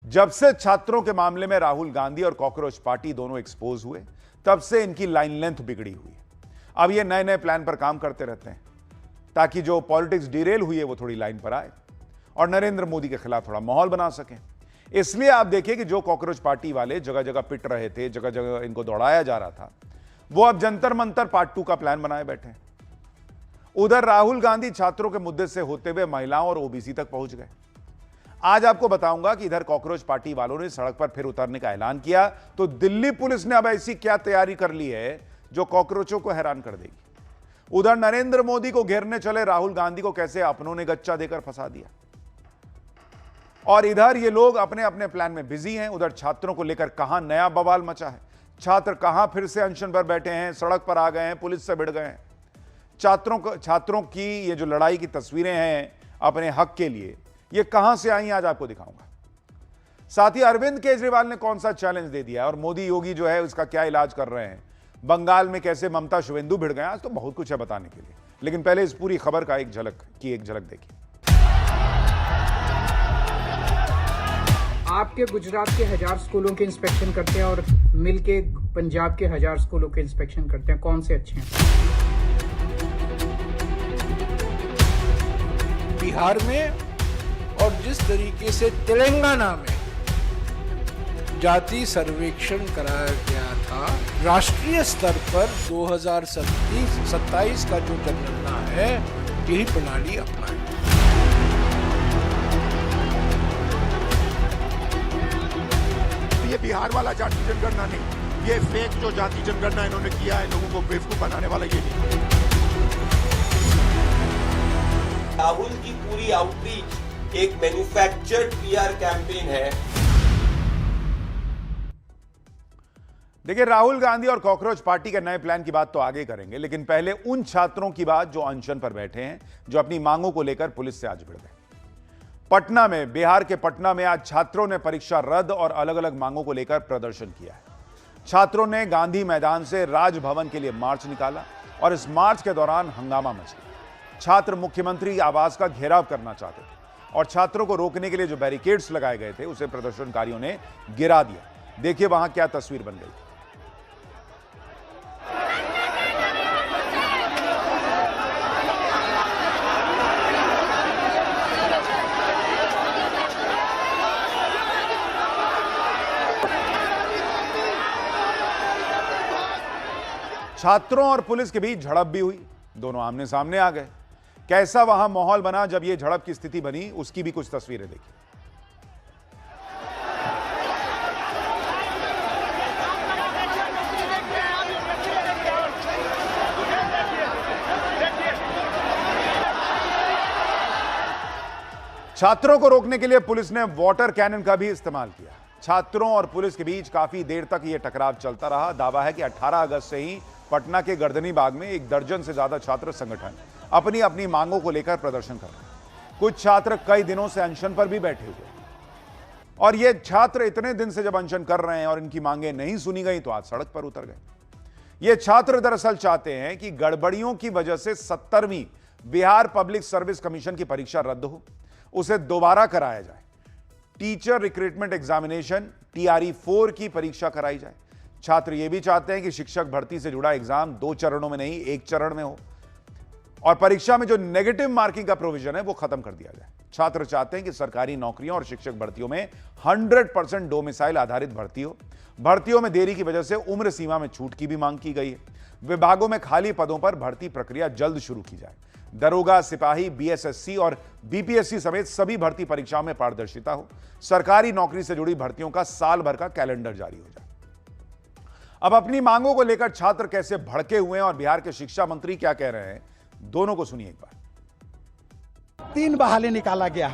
जब से छात्रों के मामले में राहुल गांधी और कॉकरोच पार्टी दोनों एक्सपोज हुए, तब से इनकी लाइन लेंथ बिगड़ी हुई है। अब ये नए नए प्लान पर काम करते रहते हैं ताकि जो पॉलिटिक्स डिरेल हुई है वो थोड़ी लाइन पर आए और नरेंद्र मोदी के खिलाफ थोड़ा माहौल बना सकें। इसलिए आप देखिए कि जो कॉकरोच पार्टी वाले जगह जगह पिट रहे थे, जगह जगह इनको दौड़ाया जा रहा था, वो अब जंतर मंतर पार्ट 2 का प्लान बनाए बैठे हैं। उधर राहुल गांधी छात्रों के मुद्दे से होते हुए महिलाओं और ओबीसी तक पहुंच गए। आज आपको बताऊंगा कि इधर कॉकरोच पार्टी वालों ने सड़क पर फिर उतरने का ऐलान किया, तो दिल्ली पुलिस ने अब ऐसी क्या तैयारी कर ली है जो कॉकरोचों को हैरान कर देगी। उधर नरेंद्र मोदी को घेरने चले राहुल गांधी को कैसे अपनों ने गच्चा देकर फंसा दिया, और इधर ये लोग अपने अपने प्लान में बिजी हैं। उधर छात्रों को लेकर कहां नया बवाल मचा है, छात्र कहां फिर से अनशन पर बैठे हैं, सड़क पर आ गए हैं, पुलिस से भिड़ गए हैं। छात्रों की ये जो लड़ाई की तस्वीरें हैं अपने हक के लिए, ये कहां से आई आज आपको दिखाऊंगा। साथ ही अरविंद केजरीवाल ने कौन सा चैलेंज दे दिया और मोदी योगी जो है उसका क्या इलाज कर रहे हैं। बंगाल में कैसे ममता शुवेंदु भिड़ गए, आज तो बहुत कुछ है बताने के लिए, लेकिन पहले इस पूरी खबर का एक झलक देखिए। आपके गुजरात के 1000 स्कूलों के इंस्पेक्शन करते हैं और मिलके पंजाब के 1000 स्कूलों के इंस्पेक्शन करते हैं, कौन से अच्छे हैं? बिहार में और जिस तरीके से तेलंगाना में जाति सर्वेक्षण कराया गया था, राष्ट्रीय स्तर पर 2027 का जो जनगणना है, यही प्रणाली अपनाए। ये बिहार वाला जाति जनगणना नहीं, ये फेक जो जाति जनगणना इन्होंने किया है लोगों को बेवकूफ बनाने वाला ये नहीं। राहुल की पूरी आउटरीच एक मैन्युफैक्चर्ड पीआर कैंपेन है। देखिए, राहुल गांधी और कॉकरोच पार्टी के नए प्लान की बात तो आगे करेंगे, लेकिन पहले उन छात्रों की बात जो अनशन पर बैठे हैं, जो अपनी मांगों को लेकर पुलिस से आज भिड़ गए। पटना में, बिहार के पटना में आज छात्रों ने परीक्षा रद्द और अलग अलग मांगों को लेकर प्रदर्शन किया है। छात्रों ने गांधी मैदान से राजभवन के लिए मार्च निकाला और इस मार्च के दौरान हंगामा मच गया। छात्र मुख्यमंत्री आवास का घेराव करना चाहते थे और छात्रों को रोकने के लिए जो बैरिकेड्स लगाए गए थे उसे प्रदर्शनकारियों ने गिरा दिया। देखिए वहां क्या तस्वीर बन गई। छात्रों और पुलिस के बीच झड़प भी हुई, दोनों आमने सामने आ गए। कैसा वहां माहौल बना जब यह झड़प की स्थिति बनी, उसकी भी कुछ तस्वीरें देखिए। छात्रों को रोकने के लिए पुलिस ने वाटर कैनन का भी इस्तेमाल किया। छात्रों और पुलिस के बीच काफी देर तक यह टकराव चलता रहा। दावा है कि 18 अगस्त से ही पटना के गर्दनी बाग में 1 दर्जन से ज्यादा छात्र संगठन अपनी अपनी मांगों को लेकर प्रदर्शन कर रहे हैं। कुछ छात्र कई दिनों से अनशन पर भी बैठे हुए, और ये छात्र इतने दिन से जब अनशन कर रहे हैं और इनकी मांगें नहीं सुनी गई तो आज सड़क पर उतर गए। ये छात्र दरअसल चाहते हैं कि गड़बड़ियों की वजह से 70वीं बिहार पब्लिक सर्विस कमीशन की परीक्षा रद्द हो, उसे दोबारा कराया जाए। टीचर रिक्रूटमेंट एग्जामिनेशन TRE 4 की परीक्षा कराई जाए। छात्र यह भी चाहते हैं कि शिक्षक भर्ती से जुड़ा एग्जाम 2 चरणों में नहीं, 1 चरण में हो, और परीक्षा में जो नेगेटिव मार्किंग का प्रोविजन है वो खत्म कर दिया जाए। छात्र चाहते हैं कि सरकारी नौकरियों और शिक्षक भर्तियों में 100% डोमिसाइल आधारित भर्ती हो। भर्तियों में देरी की वजह से उम्र सीमा में छूट की भी मांग की गई है। विभागों में खाली पदों पर भर्ती प्रक्रिया जल्द शुरू की जाए। दरोगा, सिपाही, BSSC और BPSC समेत सभी भर्ती परीक्षाओं में पारदर्शिता हो। सरकारी नौकरी से जुड़ी भर्तियों का साल भर का कैलेंडर जारी हो जाए। अब अपनी मांगों को लेकर छात्र कैसे भड़के हुए हैं और बिहार के शिक्षा मंत्री क्या कह रहे हैं, दोनों को सुनिए एक बार। 3 बहाली निकाला गया।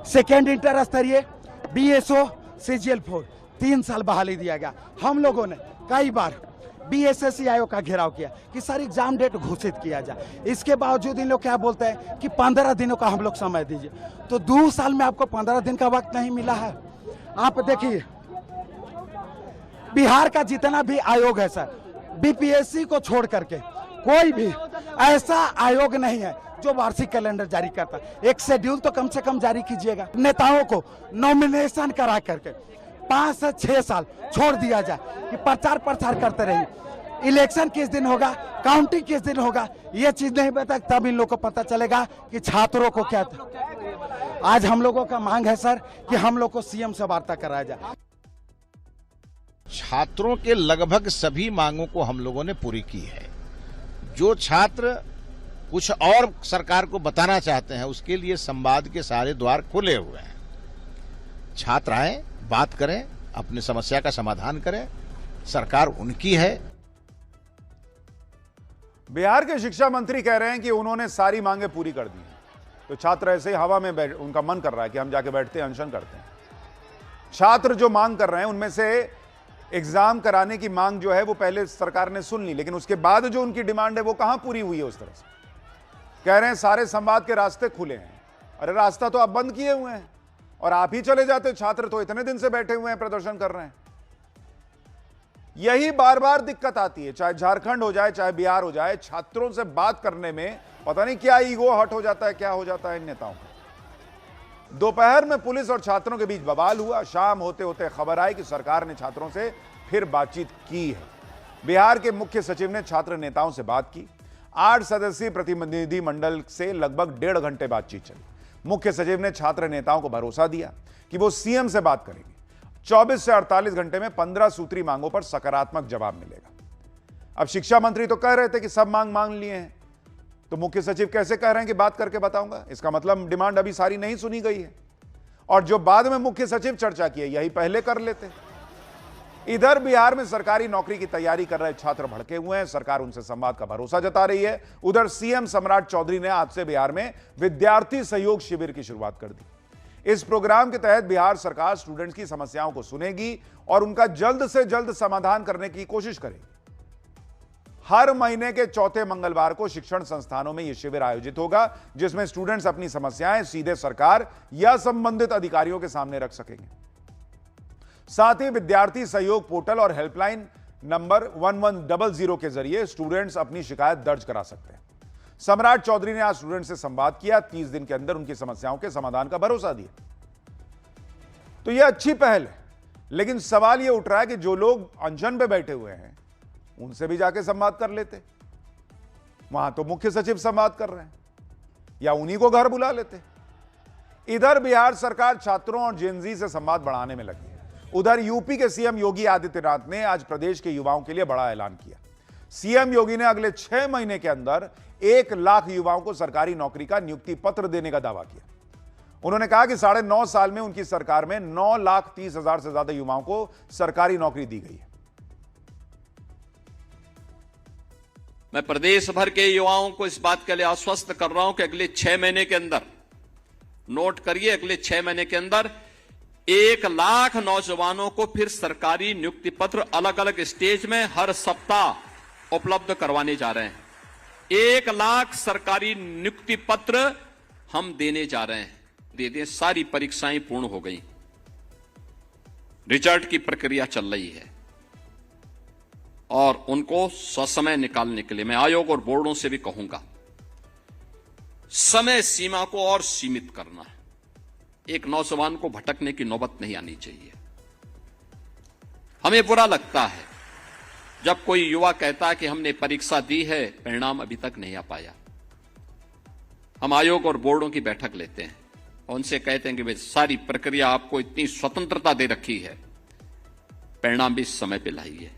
सेकेंड इंटर स्तरीय, BSO, CGL 4 3 साल बहाली दिया गया। हम लोगों ने कई बार BSSC आयोग का घेराव किया कि सर एग्जाम डेट घोषित किया जाए। इसके बावजूद इन लोग क्या बोलते हैं कि 15 दिनों का हम लोग समय दीजिए। तो 2 साल में आपको 15 दिन का वक्त नहीं मिला है। आप देखिए बिहार का जितना भी आयोग है सर, BPSC को छोड़ करके कोई भी ऐसा आयोग नहीं है जो वार्षिक कैलेंडर जारी करता है। एक शेड्यूल तो कम से कम जारी कीजिएगा। नेताओं को नॉमिनेशन करा करके 5 से 6 साल छोड़ दिया जाए कि प्रचार प्रसार करते रहिए। इलेक्शन किस दिन होगा, काउंटिंग किस दिन होगा, ये चीज नहीं पता, तब इन लोगों को पता चलेगा कि छात्रों को क्या था। आज हम लोगों का मांग है सर कि हम लोग को सीएम से वार्ता कराया जाए। छात्रों के लगभग सभी मांगों को हम लोगों ने पूरी की है। जो छात्र कुछ और सरकार को बताना चाहते हैं उसके लिए संवाद के सारे द्वार खुले हुए हैं। छात्र आए, बात करें, अपनी समस्या का समाधान करें, सरकार उनकी है। बिहार के शिक्षा मंत्री कह रहे हैं कि उन्होंने सारी मांगे पूरी कर दी हैं, तो छात्र ऐसे ही हवा में बैठ, उनका मन कर रहा है कि हम जाके बैठते हैं, अनशन करते हैं। छात्र जो मांग कर रहे हैं उनमें से एग्जाम कराने की मांग जो है वो पहले सरकार ने सुन ली, लेकिन उसके बाद जो उनकी डिमांड है वो कहां पूरी हुई है। उस तरह से कह रहे हैं सारे संवाद के रास्ते खुले हैं। अरे रास्ता तो आप बंद किए हुए हैं और आप ही चले जाते। छात्र तो इतने दिन से बैठे हुए हैं, प्रदर्शन कर रहे हैं। यही बार बार दिक्कत आती है, चाहे झारखंड हो जाए चाहे बिहार हो जाए। छात्रों से बात करने में पता नहीं क्या ईगो हट हो जाता है, क्या हो जाता है इन नेताओं को। दोपहर में पुलिस और छात्रों के बीच बवाल हुआ। शाम होते होते खबर आई कि सरकार ने छात्रों से फिर बातचीत की है। बिहार के मुख्य सचिव ने छात्र नेताओं से बात की। 8 सदस्यीय प्रतिनिधि मंडल से लगभग 1.5 घंटे बातचीत चली। मुख्य सचिव ने छात्र नेताओं को भरोसा दिया कि वो सीएम से बात करेंगे। 24 से 48 घंटे में 15 सूत्री मांगों पर सकारात्मक जवाब मिलेगा। अब शिक्षा मंत्री तो कह रहे थे कि सब मांग लिए हैं, तो मुख्य सचिव कैसे कह रहे हैं कि बात करके बताऊंगा? इसका मतलब डिमांड अभी सारी नहीं सुनी गई है, और जो बाद में मुख्य सचिव चर्चा की है यही पहले कर लेते। इधर बिहार में सरकारी नौकरी की तैयारी कर रहे छात्र भड़के हुए हैं। सरकार उनसे संवाद का भरोसा जता रही है। उधर सीएम सम्राट चौधरी ने आज से बिहार में विद्यार्थी सहयोग शिविर की शुरुआत कर दी। इस प्रोग्राम के तहत बिहार सरकार स्टूडेंट्स की समस्याओं को सुनेगी और उनका जल्द से जल्द समाधान करने की कोशिश करेगी। हर महीने के चौथे मंगलवार को शिक्षण संस्थानों में यह शिविर आयोजित होगा, जिसमें स्टूडेंट्स अपनी समस्याएं सीधे सरकार या संबंधित अधिकारियों के सामने रख सकेंगे। साथ ही विद्यार्थी सहयोग पोर्टल और हेल्पलाइन नंबर 1100 के जरिए स्टूडेंट्स अपनी शिकायत दर्ज करा सकते हैं। सम्राट चौधरी ने आज स्टूडेंट से संवाद किया, 30 दिन के अंदर उनकी समस्याओं के समाधान का भरोसा दिया। तो यह अच्छी पहल है, लेकिन सवाल यह उठ रहा है कि जो लोग अनशन पे बैठे हुए हैं उनसे भी जाके संवाद कर लेते। वहां तो मुख्य सचिव संवाद कर रहे हैं, या उन्हीं को घर बुला लेते। इधर बिहार सरकार छात्रों और जेनजी से संवाद बढ़ाने में लगी है। उधर यूपी के सीएम योगी आदित्यनाथ ने आज प्रदेश के युवाओं के लिए बड़ा ऐलान किया। सीएम योगी ने अगले 6 महीने के अंदर 1 लाख युवाओं को सरकारी नौकरी का नियुक्ति पत्र देने का दावा किया। उन्होंने कहा कि 9.5 साल में उनकी सरकार में 9,30,000 से ज्यादा युवाओं को सरकारी नौकरी दी गई है। मैं प्रदेश भर के युवाओं को इस बात के लिए आश्वस्त कर रहा हूं कि अगले 6 महीने के अंदर, नोट करिए, अगले 6 महीने के अंदर 1 लाख नौजवानों को फिर सरकारी नियुक्ति पत्र अलग अलग स्टेज में हर सप्ताह उपलब्ध करवाने जा रहे हैं। 1 लाख सरकारी नियुक्ति पत्र हम देने जा रहे हैं। दे दें, सारी परीक्षाएं पूर्ण हो गई, रिजल्ट की प्रक्रिया चल रही है और उनको ससमय निकालने के लिए मैं आयोग और बोर्डों से भी कहूंगा, समय सीमा को और सीमित करना है। एक नौजवान को भटकने की नौबत नहीं आनी चाहिए। हमें बुरा लगता है जब कोई युवा कहता है कि हमने परीक्षा दी है, परिणाम अभी तक नहीं आ पाया। हम आयोग और बोर्डों की बैठक लेते हैं और उनसे कहते हैं कि भाई सारी प्रक्रिया आपको इतनी स्वतंत्रता दे रखी है, परिणाम भी समय पे लाइए।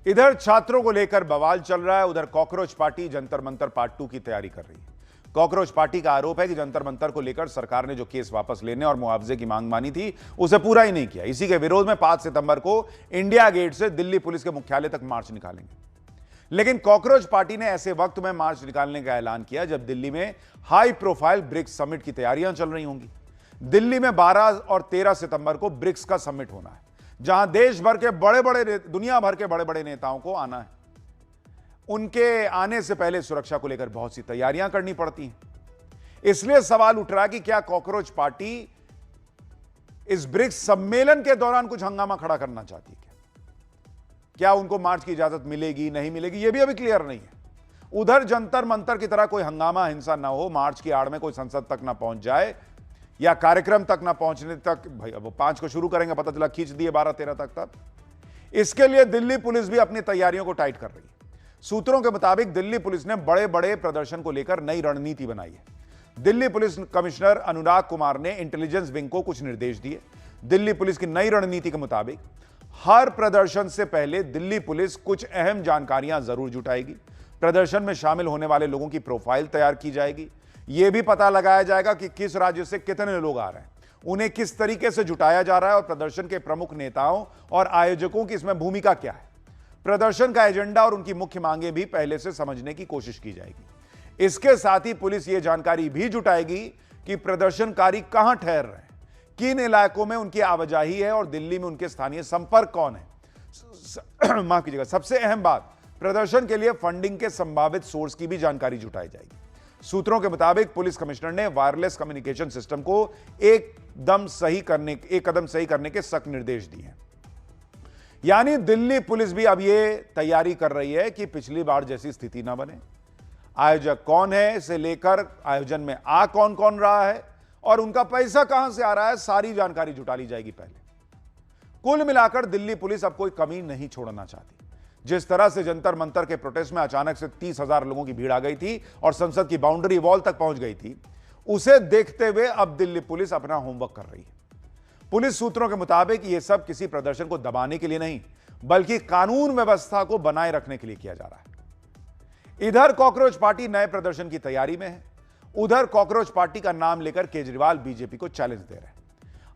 इधर छात्रों को लेकर बवाल चल रहा है। उधर cockroach party Jantar Mantar part 2 की तैयारी कर रही है। कॉकरोच पार्टी का आरोप है कि जंतर मंतर को लेकर सरकार ने जो केस वापस लेने और मुआवजे की मांग मानी थी उसे पूरा ही नहीं किया। इसी के विरोध में 5 सितंबर को इंडिया गेट से दिल्ली पुलिस के मुख्यालय तक मार्च निकालेंगे। लेकिन कॉकरोच पार्टी ने ऐसे वक्त में मार्च निकालने का ऐलान किया जब दिल्ली में हाई प्रोफाइल ब्रिक्स समिट की तैयारियां चल रही होंगी। दिल्ली में 12 और 13 सितंबर को ब्रिक्स का समिट होना है, जहां देश भर के दुनिया भर के बड़े बड़े नेताओं को आना है। उनके आने से पहले सुरक्षा को लेकर बहुत सी तैयारियां करनी पड़ती हैं। इसलिए सवाल उठ रहा है कि क्या कॉकरोच पार्टी इस ब्रिक्स सम्मेलन के दौरान कुछ हंगामा खड़ा करना चाहती है? क्या उनको मार्च की इजाजत मिलेगी, नहीं मिलेगी, यह भी अभी क्लियर नहीं है। उधर जंतर मंतर की तरह कोई हंगामा हिंसा ना हो, मार्च की आड़ में कोई संसद तक ना पहुंच जाए या कार्यक्रम तक ना पहुंचने तक, भाई अब 5 को शुरू करेंगे, पता चला खींच दिए 12-13 तक। तब इसके लिए दिल्ली पुलिस भी अपनी तैयारियों को टाइट कर रही है। सूत्रों के मुताबिक दिल्ली पुलिस ने बड़े बड़े प्रदर्शन को लेकर नई रणनीति बनाई है। दिल्ली पुलिस कमिश्नर अनुराग कुमार ने इंटेलिजेंस विंग को कुछ निर्देश दिए। दिल्ली पुलिस की नई रणनीति के मुताबिक हर प्रदर्शन से पहले दिल्ली पुलिस कुछ अहम जानकारियां जरूर जुटाएगी। प्रदर्शन में शामिल होने वाले लोगों की प्रोफाइल तैयार की जाएगी। यह भी पता लगाया जाएगा कि किस राज्य से कितने लोग आ रहे हैं, उन्हें किस तरीके से जुटाया जा रहा है और प्रदर्शन के प्रमुख नेताओं और आयोजकों की इसमें भूमिका क्या है। प्रदर्शन का एजेंडा और उनकी मुख्य मांगें भी पहले से समझने की कोशिश की जाएगी। इसके साथ ही पुलिस यह जानकारी भी जुटाएगी कि प्रदर्शनकारी कहां ठहर रहे हैं, किन इलाकों में उनकी आवाजाही है और दिल्ली में उनके स्थानीय संपर्क कौन है। माफ कीजिएगा, सबसे अहम बात, प्रदर्शन के लिए फंडिंग के संभावित सोर्स की भी जानकारी जुटाई जाएगी। सूत्रों के मुताबिक पुलिस कमिश्नर ने वायरलेस कम्युनिकेशन सिस्टम को एक कदम सही करने के सख्त निर्देश दिए हैं। यानी दिल्ली पुलिस भी अब यह तैयारी कर रही है कि पिछली बार जैसी स्थिति ना बने। आयोजक कौन है से लेकर आयोजन में आ कौन कौन रहा है और उनका पैसा कहां से आ रहा है, सारी जानकारी जुटा ली जाएगी पहले। कुल मिलाकर दिल्ली पुलिस अब कोई कमी नहीं छोड़ना चाहती। जिस तरह से जंतर मंतर के प्रोटेस्ट में अचानक से 30,000 लोगों की भीड़ आ गई थी और संसद की बाउंड्री वॉल तक पहुंच गई थी, उसे देखते हुए अब दिल्ली पुलिस अपना होमवर्क कर रही है। पुलिस सूत्रों के मुताबिक यह सब किसी प्रदर्शन को दबाने के लिए नहीं, बल्कि कानून व्यवस्था को बनाए रखने के लिए किया जा रहा है। इधर कॉकरोच पार्टी नए प्रदर्शन की तैयारी में है, उधर कॉकरोच पार्टी का नाम लेकर केजरीवाल बीजेपी को चैलेंज दे रहे हैं।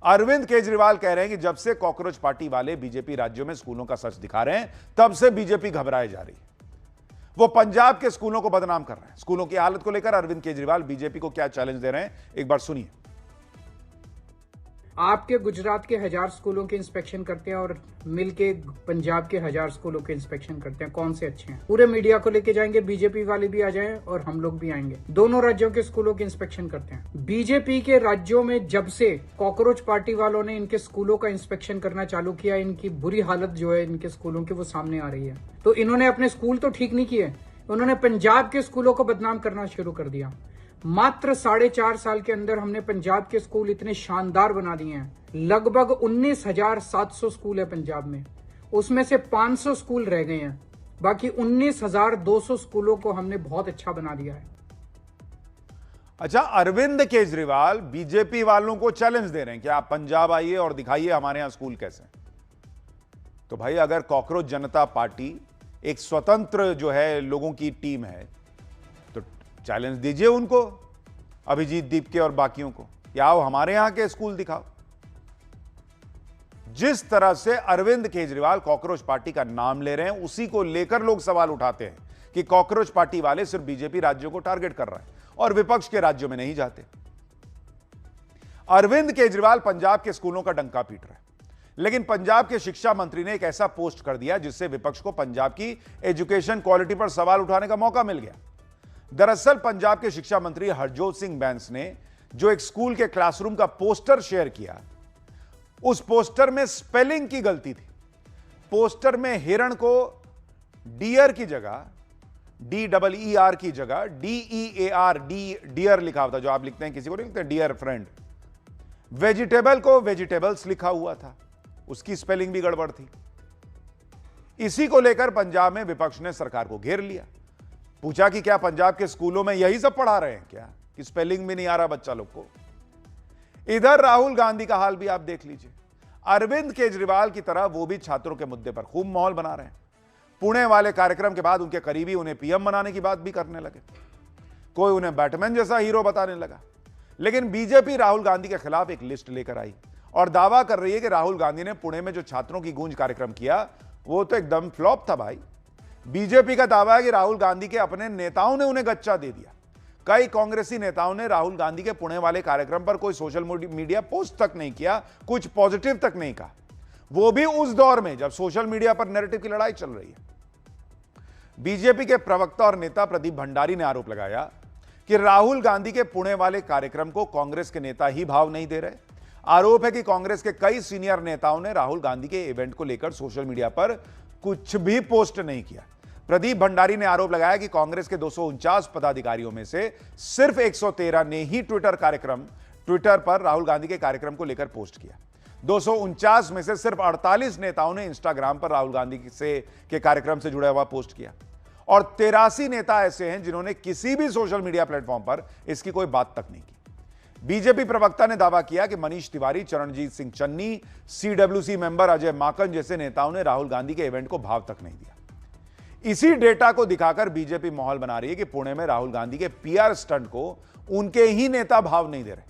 अरविंद केजरीवाल कह रहे हैं कि जब से कॉकरोच पार्टी वाले बीजेपी राज्यों में स्कूलों का सच दिखा रहे हैं, तब से बीजेपी घबराए जा रही है। वो पंजाब के स्कूलों को बदनाम कर रहे हैं। स्कूलों की हालत को लेकर अरविंद केजरीवाल बीजेपी को क्या चैलेंज दे रहे हैं, एक बार सुनिए। आपके गुजरात के 1000 स्कूलों के इंस्पेक्शन करते हैं और मिलके पंजाब के 1000 स्कूलों के इंस्पेक्शन करते हैं, कौन से अच्छे हैं? पूरे मीडिया को लेके जाएंगे, बीजेपी वाले भी आ जाएं और हम लोग भी आएंगे। दोनों राज्यों के स्कूलों के इंस्पेक्शन करते हैं। बीजेपी के राज्यों में जब से कॉकरोच पार्टी वालों ने इनके स्कूलों का इंस्पेक्शन करना चालू किया, इनकी बुरी हालत जो है इनके स्कूलों की वो सामने आ रही है। तो इन्होंने अपने स्कूल तो ठीक नहीं किए, उन्होंने पंजाब के स्कूलों को बदनाम करना शुरू कर दिया। मात्र 4.5 साल के अंदर हमने पंजाब के स्कूल इतने शानदार बना दिए हैं। लगभग 19,700 स्कूल है पंजाब में, उसमें से 500 स्कूल रह गए हैं, बाकी 19,200 स्कूलों को हमने बहुत अच्छा बना दिया है। अच्छा, अरविंद केजरीवाल बीजेपी वालों को चैलेंज दे रहे हैं कि आप पंजाब आइए और दिखाइए हमारे यहां स्कूल कैसे। तो भाई, अगर कॉकरोच जनता पार्टी एक स्वतंत्र जो है लोगों की टीम है, तो चैलेंज दीजिए उनको, अभिजीत दीपके और बाकियों को, या आओ हमारे यहां के स्कूल दिखाओ। जिस तरह से अरविंद केजरीवाल कॉकरोच पार्टी का नाम ले रहे हैं, उसी को लेकर लोग सवाल उठाते हैं कि कॉकरोच पार्टी वाले सिर्फ बीजेपी राज्यों को टारगेट कर रहे हैं और विपक्ष के राज्यों में नहीं जाते। अरविंद केजरीवाल पंजाब के स्कूलों का डंका पीट रहे हैं, लेकिन पंजाब के शिक्षा मंत्री ने एक ऐसा पोस्ट कर दिया जिससे विपक्ष को पंजाब की एजुकेशन क्वालिटी पर सवाल उठाने का मौका मिल गया। दरअसल पंजाब के शिक्षा मंत्री हरजोत सिंह बैंस ने जो एक स्कूल के क्लासरूम का पोस्टर शेयर किया, उस पोस्टर में स्पेलिंग की गलती थी। पोस्टर में हिरण को डियर की जगह DEER की जगह DEAR डियर लिखा हुआ था, जो आप लिखते हैं, किसी को नहीं लिखते डियर फ्रेंड। वेजिटेबल को वेजिटेबल्स लिखा हुआ था, उसकी स्पेलिंग भी गड़बड़ थी। इसी को लेकर पंजाब में विपक्ष ने सरकार को घेर लिया। पूछा कि क्या पंजाब के स्कूलों में यही सब पढ़ा रहे हैं क्या, कि स्पेलिंग भी नहीं आ रहा बच्चा लोग को। इधर राहुल गांधी का हाल भी आप देख लीजिए। अरविंद केजरीवाल की तरह वो भी छात्रों के मुद्दे पर खूब माहौल बना रहे हैं। पुणे वाले कार्यक्रम के बाद उनके करीबी उन्हें पीएम बनाने की बात भी करने लगे, कोई उन्हें बैटमैन जैसा हीरो बताने लगा। लेकिन बीजेपी राहुल गांधी के खिलाफ एक लिस्ट लेकर आई और दावा कर रही है कि राहुल गांधी ने पुणे में जो छात्रों की गूंज कार्यक्रम किया, वो तो एकदम फ्लॉप था भाई। बीजेपी का दावा है कि राहुल गांधी के अपने नेताओं ने उन्हें गच्चा दे दिया। कई कांग्रेसी नेताओं ने राहुल गांधी के पुणे वाले कार्यक्रम पर कोई सोशल मीडिया पोस्ट तक नहीं किया, कुछ पॉजिटिव तक नहीं कहा, वो भी उस दौर में जब सोशल मीडिया पर नैरेटिव की लड़ाई चल रही है। बीजेपी के प्रवक्ता और नेता प्रदीप भंडारी ने आरोप लगाया कि राहुल गांधी के पुणे वाले कार्यक्रम को कांग्रेस के नेता ही भाव नहीं दे रहे। आरोप है कि कांग्रेस के कई सीनियर नेताओं ने राहुल गांधी के इवेंट को लेकर सोशल मीडिया पर कुछ भी पोस्ट नहीं किया। प्रदीप भंडारी ने आरोप लगाया कि कांग्रेस के 249 पदाधिकारियों में से सिर्फ 113 ने ही ट्विटर पर राहुल गांधी के कार्यक्रम को लेकर पोस्ट किया। 249 में से सिर्फ 48 नेताओं ने इंस्टाग्राम पर राहुल गांधी के कार्यक्रम से जुड़ा हुआ पोस्ट किया और 83 नेता ऐसे हैं जिन्होंने किसी भी सोशल मीडिया प्लेटफॉर्म पर इसकी कोई बात तक नहीं की। बीजेपी प्रवक्ता ने दावा किया कि मनीष तिवारी, चरणजीत सिंह चन्नी, सीडब्ल्यूसी मेंबर अजय माकन जैसे नेताओं ने राहुल गांधी के इवेंट को भाव तक नहीं दिया। इसी डेटा को दिखाकर बीजेपी माहौल बना रही है कि पुणे में राहुल गांधी के पीआर स्टंट को उनके ही नेता भाव नहीं दे रहे,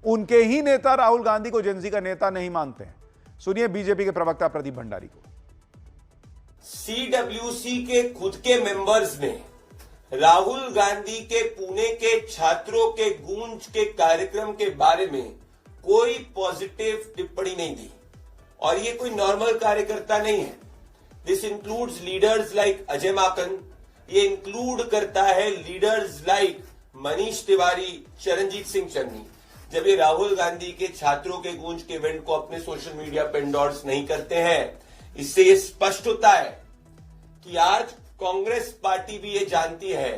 उनके ही नेता राहुल गांधी को जेनजी का नेता नहीं मानते हैं। सुनिए बीजेपी के प्रवक्ता प्रदीप भंडारी को। सीडब्ल्यूसी के खुद के मेंबर्स ने राहुल गांधी के पुणे के छात्रों के गूंज के कार्यक्रम के बारे में कोई पॉजिटिव टिप्पणी नहीं दी और ये कोई नॉर्मल कार्यकर्ता नहीं है। This includes leaders like Ajay Maken, ये इंक्लूड करता है लीडर्स लाइक मनीष तिवारी, चरणजीत सिंह चन्नी। जब ये राहुल गांधी के छात्रों के गूंज के इवेंट को अपने सोशल मीडिया पर एंडोर्स नहीं करते हैं, इससे ये स्पष्ट होता है कि आज कांग्रेस पार्टी भी ये जानती है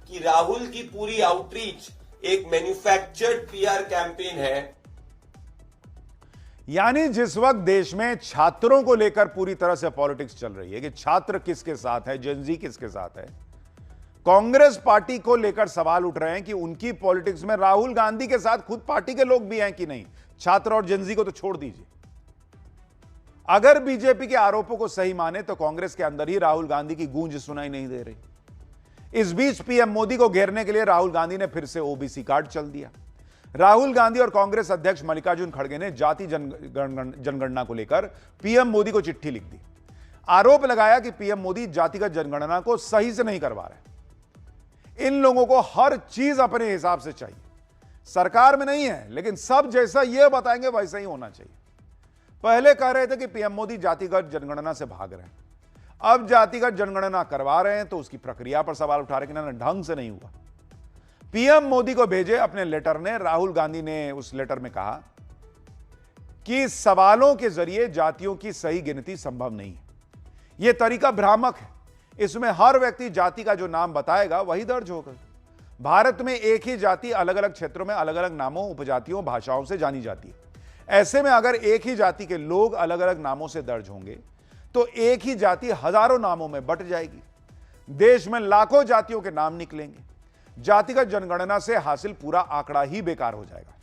कि राहुल की पूरी आउटरीच एक मैन्युफैक्चर्ड पीआर कैंपेन है। यानी जिस वक्त देश में छात्रों को लेकर पूरी तरह से पॉलिटिक्स चल रही है कि छात्र किसके साथ है, जेनजी किसके साथ है, कांग्रेस पार्टी को लेकर सवाल उठ रहे हैं कि उनकी पॉलिटिक्स में राहुल गांधी के साथ खुद पार्टी के लोग भी हैं कि नहीं। छात्र और जेनजी को तो छोड़ दीजिए। अगर बीजेपी के आरोपों को सही माने तो कांग्रेस के अंदर ही राहुल गांधी की गूंज सुनाई नहीं दे रही। इस बीच पीएम मोदी को घेरने के लिए राहुल गांधी ने फिर से ओबीसी कार्ड चल दिया। राहुल गांधी और कांग्रेस अध्यक्ष मल्लिकार्जुन खड़गे ने जाति जनगणना को लेकर पीएम मोदी को चिट्ठी लिख दी। आरोप लगाया कि पीएम मोदी जातिगत जनगणना को सही से नहीं करवा रहे। इन लोगों को हर चीज अपने हिसाब से चाहिए, सरकार में नहीं है लेकिन सब जैसा ये बताएंगे वैसा ही होना चाहिए। पहले कह रहे थे कि पीएम मोदी जातिगत जनगणना से भाग रहे हैं, अब जातिगत जनगणना करवा रहे हैं तो उसकी प्रक्रिया पर सवाल उठा रहे कि ना ढंग से नहीं हुआ। पीएम मोदी को भेजे अपने लेटर ने राहुल गांधी ने उस लेटर में कहा कि सवालों के जरिए जातियों की सही गिनती संभव नहीं है, यह तरीका भ्रामक है। इसमें हर व्यक्ति जाति का जो नाम बताएगा वही दर्ज होगा। भारत में एक ही जाति अलग अलग क्षेत्रों में अलग अलग नामों, उपजातियों, भाषाओं से जानी जाती है। ऐसे में अगर एक ही जाति के लोग अलग अलग नामों से दर्ज होंगे तो एक ही जाति हजारों नामों में बंट जाएगी। देश में लाखों जातियों के नाम निकलेंगे। जातिगत जनगणना से हासिल पूरा आंकड़ा ही बेकार हो जाएगा।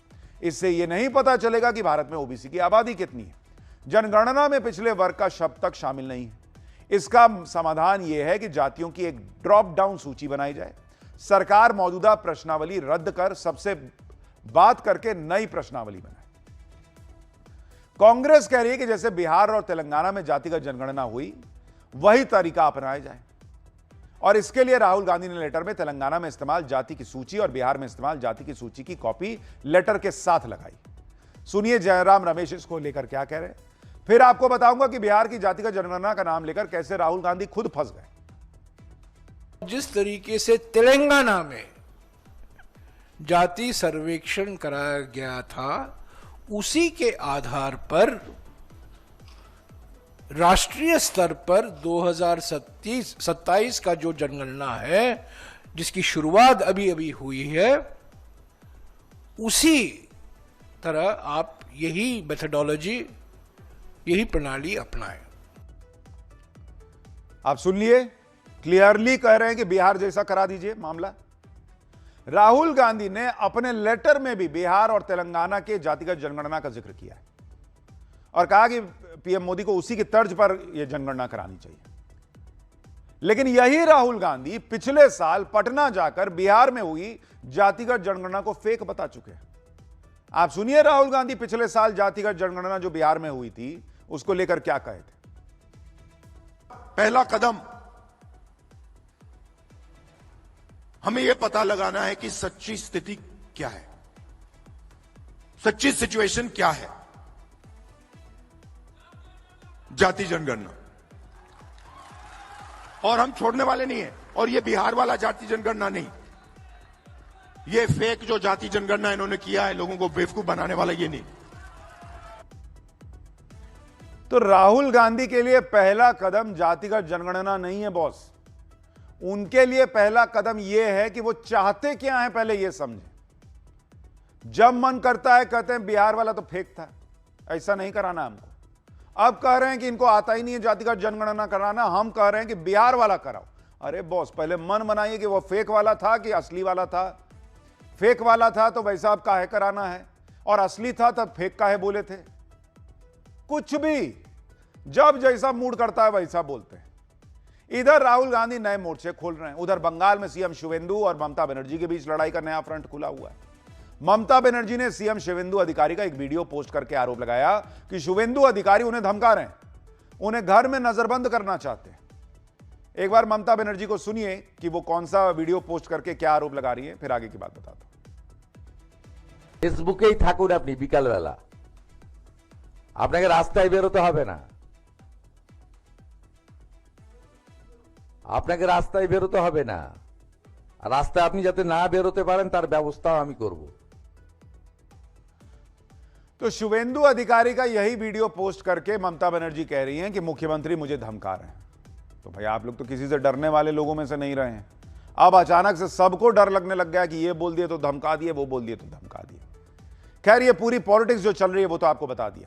इससे यह नहीं पता चलेगा कि भारत में ओबीसी की आबादी कितनी है। जनगणना में पिछले वर्ग का शब्द तक शामिल नहीं है। इसका समाधान यह है कि जातियों की एक ड्रॉप डाउन सूची बनाई जाए। सरकार मौजूदा प्रश्नावली रद्द कर सबसे बात करके नई प्रश्नावली बनाए। कांग्रेस कह रही है कि जैसे बिहार और तेलंगाना में जातिगत जनगणना हुई वही तरीका अपनाया जाए और इसके लिए राहुल गांधी ने लेटर में तेलंगाना में इस्तेमाल जाति की सूची और बिहार में इस्तेमाल जाति की सूची की कॉपी लेटर के साथ लगाई। सुनिए जयराम रमेश इसको लेकर क्या कह रहे हैं, फिर आपको बताऊंगा कि बिहार की जातिगत जनगणना का नाम लेकर कैसे राहुल गांधी खुद फंस गए। जिस तरीके से तेलंगाना में जाति सर्वेक्षण कराया गया था, उसी के आधार पर राष्ट्रीय स्तर पर 2027 का जो जनगणना है, जिसकी शुरुआत अभी अभी हुई है, उसी तरह आप यही मेथडोलॉजी, यही प्रणाली अपनाएं। आप सुन लिए, क्लियरली कह रहे हैं कि बिहार जैसा करा दीजिए मामला। राहुल गांधी ने अपने लेटर में भी बिहार और तेलंगाना के जातिगत जनगणना का जिक्र किया है और कहा कि पीएम मोदी को उसी की तर्ज पर यह जनगणना करानी चाहिए। लेकिन यही राहुल गांधी पिछले साल पटना जाकर बिहार में हुई जातिगत जनगणना को फेक बता चुके हैं। आप सुनिए राहुल गांधी पिछले साल जातिगत जनगणना जो बिहार में हुई थी उसको लेकर क्या कहे थे। पहला कदम हमें यह पता लगाना है कि सच्ची स्थिति क्या है, सच्ची सिचुएशन क्या है जाति जनगणना, और हम छोड़ने वाले नहीं है। और ये बिहार वाला जाति जनगणना नहीं, ये फेक जो जाति जनगणना इन्होंने किया है लोगों को बेवकूफ बनाने वाला, ये नहीं। तो राहुल गांधी के लिए पहला कदम जातिगत जनगणना नहीं है बॉस, उनके लिए पहला कदम यह है कि वो चाहते क्या है पहले यह समझे। जब मन करता है कहते हैं बिहार वाला तो फेक था, ऐसा नहीं कराना हमको। अब कह रहे हैं कि इनको आता ही नहीं है जातिगत जनगणना कराना, हम कह रहे हैं कि बिहार वाला कराओ। अरे बॉस, पहले मन बनाइए कि वो फेक वाला था कि असली वाला था। फेक वाला था तो वैसा अब काहे कराना है, और असली था तब फेक काहे बोले थे। कुछ भी जब जैसा मूड करता है वैसा बोलते हैं। इधर राहुल गांधी नए मोर्चे खोल रहे हैं, उधर बंगाल में सीएम शिवेंदु और ममता बनर्जी के बीच लड़ाई का नया फ्रंट खुला हुआ है। ममता बनर्जी ने सीएम शिवेंदु अधिकारी का एक वीडियो पोस्ट करके आरोप लगाया कि शिवेंदु अधिकारी उन्हें धमका रहे हैं, उन्हें घर में नजरबंद करना चाहते हैं। एक बार ममता बनर्जी को सुनिए कि वो कौन सा वीडियो पोस्ट करके क्या आरोप लगा रही है, फिर आगे की बात बताता हूं। ফেসবুকেই থাকুন আপনি বিকালবেলা, আপনাকে রাস্তায় বেরোতে হবে না, আপনাকে রাস্তায় বেরোতে হবে না। আর রাস্তায় আপনি যাতে না বেরোতে পারেন তার ব্যবস্থাও আমি করব। तो शुवेंदु अधिकारी का यही वीडियो पोस्ट करके ममता बनर्जी कह रही हैं कि मुख्यमंत्री मुझे धमका रहे हैं। तो भाई आप लोग तो किसी से डरने वाले लोगों में से नहीं रहे हैं। अब अचानक से सबको डर लगने लग गया कि ये बोल दिए तो धमका दिए, वो बोल दिए तो धमका दिए। खैर, ये पूरी पॉलिटिक्स जो चल रही है वो तो आपको बता दिया।